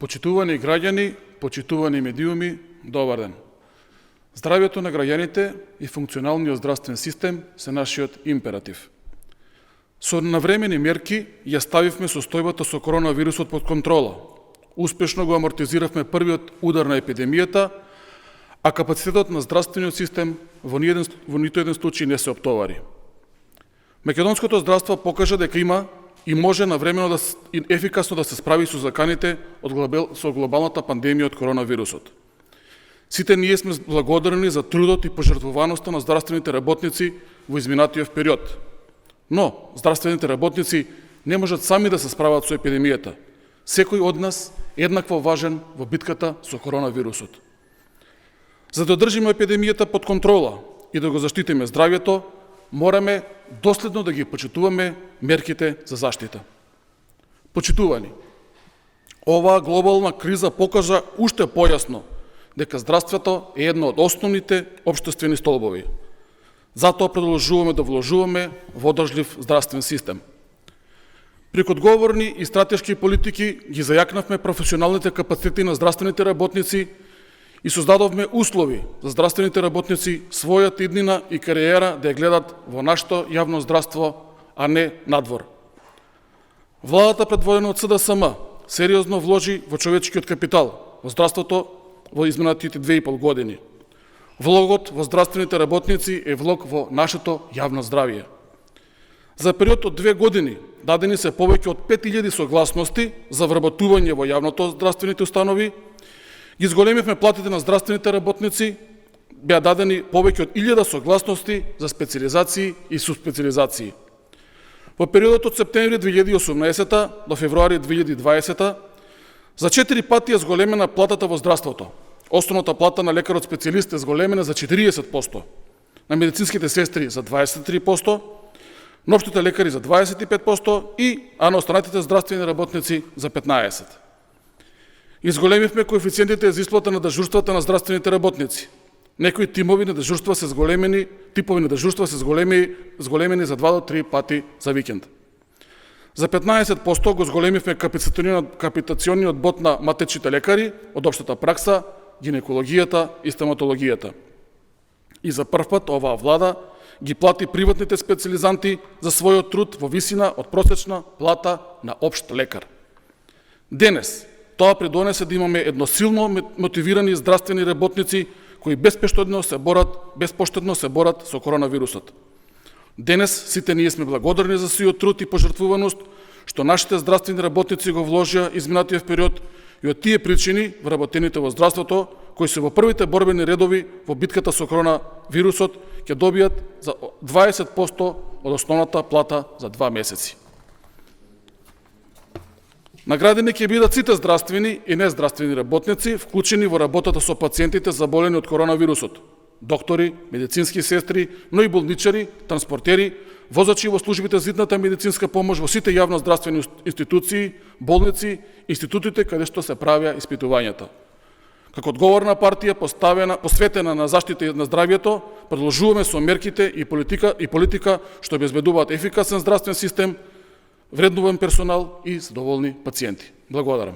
Почитувани граѓани, почитувани медиуми, добар ден. Здравјето на граѓаните и функционалниот здравствен систем се нашиот императив. Со навремени мерки ја ставивме состојбата со коронавирусот под контрола. Успешно го амортизиравме првиот удар на епидемијата, а капацитетот на здравствениот систем во нито еден случај не се оптовари. Македонското здравство покажа дека има и може навремено и ефикасно да се справи со заканите со глобалната пандемија од коронавирусот. Сите ние сме благодарни за трудот и пожртвуваноста на здравствените работници во изминатиот период. Но здравствените работници не можат сами да се справат со епидемијата. Секој од нас е еднакво важен во битката со коронавирусот. За да одржиме епидемијата под контрола и да го заштитиме здравјето, мораме доследно да ги почитуваме мерките за заштита. Почитувани, оваа глобална криза покажа уште појасно дека здравството е едно од основните општествени столбови. Затоа продолжуваме да вложуваме во одржлив здравствен систем. Преку одговорни и стратешки политики ги зајакнавме професионалните капацитети на здравствените работници и создадовме услови за здравствените работници својата иднина и кариера да ја гледат во нашето јавно здравство, а не надвор. Владата предводена од СДСМ сериозно вложи во човечкиот капитал, во здравството во изминатите 2,5 години. Влогот во здравствените работници е влог во нашето јавно здравје. За период од 2 години дадени се повеќе од 5000 согласности за вработување во јавното здравствените установи. Ги зголемивме платите на здравствените работници, беа дадени повеќе од 1000 согласности за специализации и суспециализации. Во периодот од септември 2018 до февруари 2020 за 4 пати е зголемена платата во здравството. Основната плата на лекарот специјалист е зголемена за 40%, на медицинските сестри за 23%, на општите лекари за 25% а на останатите здравствени работници за 15%. Изголемивме коефициентите за исплата на дежурствата на здравствените работници. Некои типови на дежурства се зголемени за 2 до 3 пати за викенд. За 15% го зголемивме капитациониот бод на матечните лекари од општата пракса, гинекологијата и стоматологијата. И за прв пат оваа влада ги плати приватните специализанти за својот труд во висина од просечна плата на општ лекар. Денес тоа придонесе да имаме едносилно мотивирани здравствени работници кои безпоштедно се борат со коронавирусот. Денес сите ние сме благодарни за својот труд и пожртвуваност што нашите здравствени работници го вложија изминатиот период и од тие причини вработените во здравството, кои се во првите борбени редови во битката со коронавирусот, ќе добијат за 20% од основната плата за 2 месеци. Наградени ќе бидат сите здравствени и нездравствени работници, вклучени во работата со пациентите заболени од коронавирусот. Доктори, медицински сестри, но и болничари, транспортери, возачи во службите за hitната медицинска помош во сите јавно здравствени институции, болници, институтите каде што се правеа испитувањата. Како одговорна партија посветена на заштита на здравјето, продолжуваме со мерките и политика што обезбедуваат ефикасен здравствен систем, вреднуван персонал и задоволни пациенти. Благодарам.